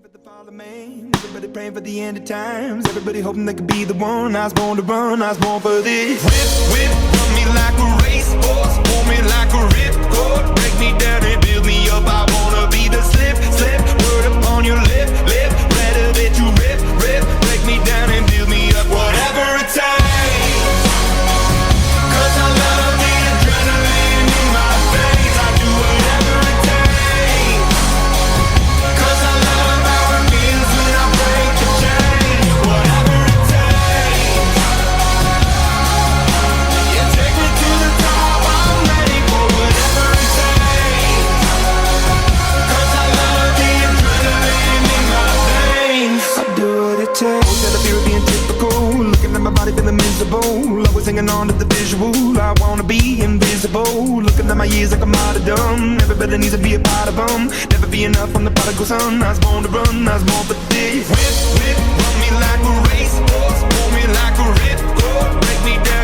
for the fallen man. Everybody praying for the end of times. Everybody hoping they could be the one. I was born to run, I was born for this. Whip, whip, run me like a racehorse, pull me like a ripcord, break me down and build me up. I wanna be the slip, slip, word upon your lip, lip, better that you rip, rip, break me down and build me up. Whatever it takes, 'cause I love the adrenaline in my veins. I do whatever it takes, 'cause I love how it feels when I break the chain. Whatever it takes, yeah, take me to the top. I'm ready for whatever it takes, 'cause I love the adrenaline in my veins. I do what it takes. Instead of fear of being typical, looking at my body feeling miserable, always hanging on to the visual. I wanna be invisible, looking at my years like a martyrdom. Everybody needs to be a part of them. Never be enough on the prodigal son. I was born to run, I was born for this. Whip, whip, run me like a racehorse, pull me like a ripcord, break me down